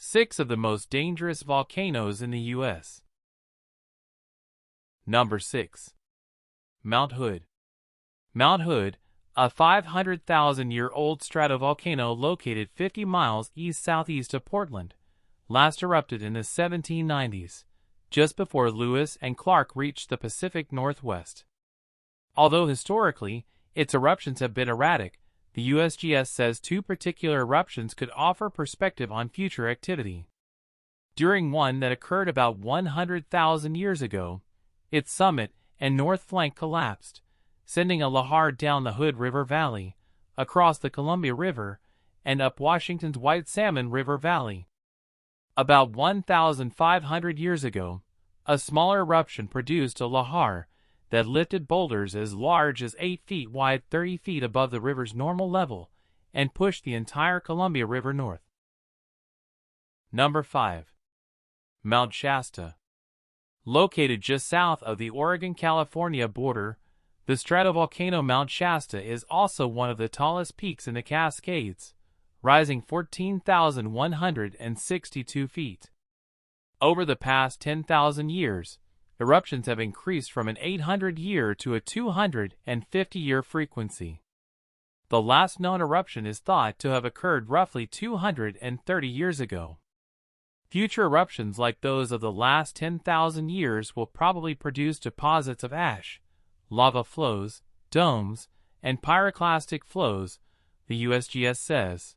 6 of the most dangerous volcanoes in the U.S. Number 6. Mount Hood. Mount Hood, a 500,000-year-old stratovolcano located 50 miles east-southeast of Portland, last erupted in the 1790s, just before Lewis and Clark reached the Pacific Northwest. Although historically, its eruptions have been erratic, the USGS says 2 particular eruptions could offer perspective on future activity. During one that occurred about 100,000 years ago, its summit and north flank collapsed, sending a lahar down the Hood River Valley, across the Columbia River, and up Washington's White Salmon River Valley. About 1,500 years ago, a smaller eruption produced a lahar that lifted boulders as large as 8 feet wide 30 feet above the river's normal level and pushed the entire Columbia River north. Number 5. Mount Shasta. Located just south of the Oregon-California border, the stratovolcano Mount Shasta is also one of the tallest peaks in the Cascades, rising 14,162 feet. Over the past 10,000 years, eruptions have increased from an 800-year to a 250-year frequency. The last known eruption is thought to have occurred roughly 230 years ago. Future eruptions like those of the last 10,000 years will probably produce deposits of ash, lava flows, domes, and pyroclastic flows, the USGS says.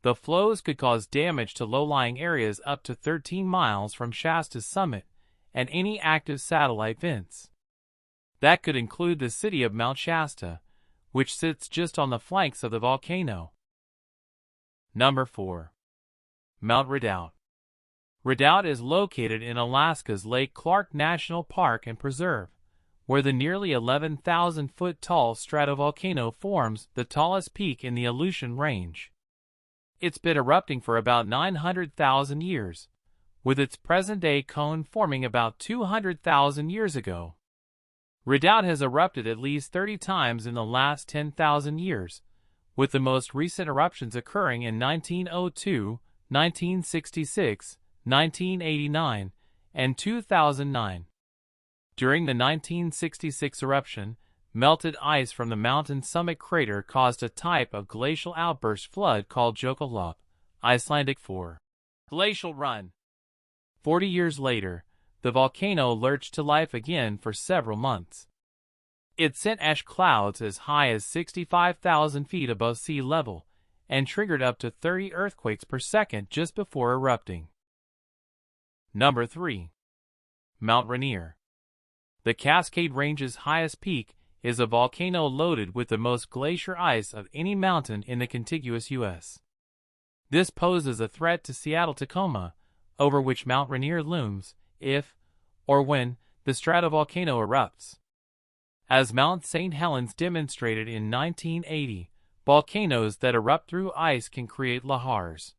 The flows could cause damage to low-lying areas up to 13 miles from Shasta's summit and any active satellite vents. That could include the city of Mount Shasta, which sits just on the flanks of the volcano. Number 4. Mount Redoubt. Redoubt is located in Alaska's Lake Clark National Park and Preserve, where the nearly 11,000-foot-tall stratovolcano forms the tallest peak in the Aleutian Range. It's been erupting for about 900,000 years, with its present-day cone forming about 200,000 years ago. Redoubt has erupted at least 30 times in the last 10,000 years, with the most recent eruptions occurring in 1902, 1966, 1989, and 2009. During the 1966 eruption, melted ice from the mountain summit crater caused a type of glacial outburst flood called Jokulop, Icelandic for glacial run. 40 years later, the volcano lurched to life again for several months. It sent ash clouds as high as 65,000 feet above sea level and triggered up to 30 earthquakes per second just before erupting. Number 3. Mount Rainier. The Cascade Range's highest peak is a volcano loaded with the most glacier ice of any mountain in the contiguous U.S. This poses a threat to Seattle-Tacoma, over which Mount Rainier looms, if, or when, the stratovolcano erupts. As Mount St. Helens demonstrated in 1980, volcanoes that erupt through ice can create lahars.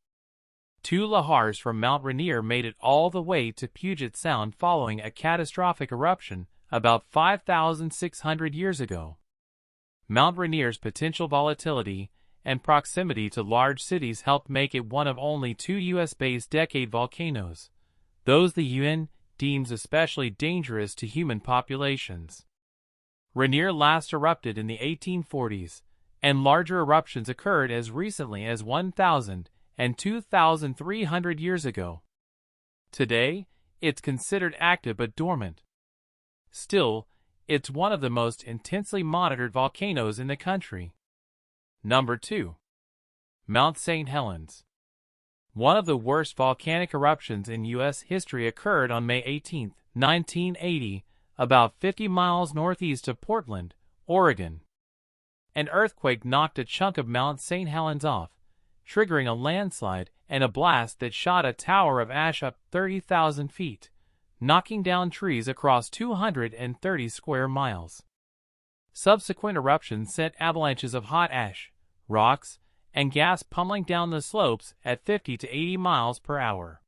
2 lahars from Mount Rainier made it all the way to Puget Sound following a catastrophic eruption about 5,600 years ago. Mount Rainier's potential volatility and proximity to large cities helped make it one of only 2 U.S.-based decade volcanoes, those the UN deems especially dangerous to human populations. Rainier last erupted in the 1840s, and larger eruptions occurred as recently as 1,000 and 2,300 years ago. Today, it's considered active but dormant. Still, it's one of the most intensely monitored volcanoes in the country. Number 2. Mount St. Helens. One of the worst volcanic eruptions in U.S. history occurred on May 18, 1980, about 50 miles northeast of Portland, Oregon. An earthquake knocked a chunk of Mount St. Helens off, triggering a landslide and a blast that shot a tower of ash up 30,000 feet, knocking down trees across 230 square miles. Subsequent eruptions sent avalanches of hot ash, rocks, and gas pummeling down the slopes at 50 to 80 miles per hour.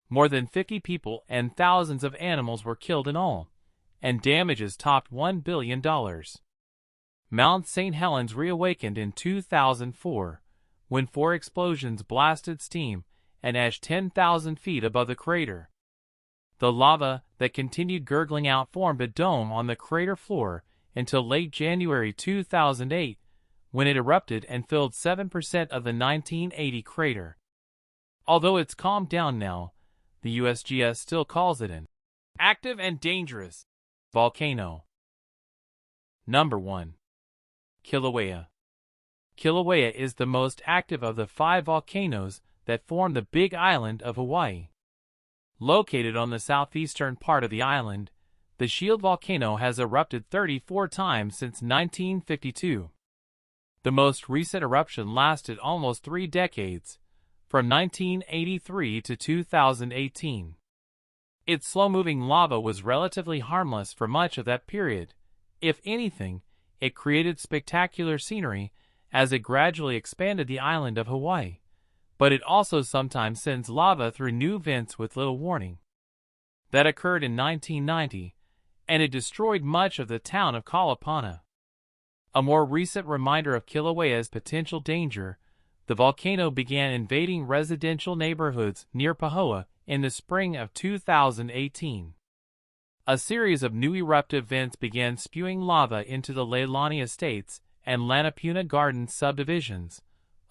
More than 50 people and thousands of animals were killed in all, and damages topped $1 billion. Mount St. Helens reawakened in 2004, when 4 explosions blasted steam and ash 10,000 feet above the crater. The lava that continued gurgling out formed a dome on the crater floor until late January 2008, when it erupted and filled 7% of the 1980 crater. Although it's calmed down now, the USGS still calls it an active and dangerous volcano. Number 1. Kilauea. Kilauea is the most active of the 5 volcanoes that form the Big Island of Hawaii. Located on the southeastern part of the island, the Shield volcano has erupted 34 times since 1952. The most recent eruption lasted almost 3 decades, from 1983 to 2018. Its slow-moving lava was relatively harmless for much of that period. If anything, it created spectacular scenery as it gradually expanded the island of Hawaii, but it also sometimes sends lava through new vents with little warning. That occurred in 1990, and it destroyed much of the town of Kalapana. A more recent reminder of Kilauea's potential danger, the volcano began invading residential neighborhoods near Pahoa in the spring of 2018. A series of new eruptive vents began spewing lava into the Leilani Estates and Lanapuna Gardens subdivisions,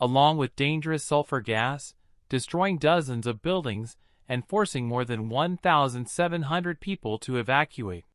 along with dangerous sulfur gas, destroying dozens of buildings and forcing more than 1,700 people to evacuate.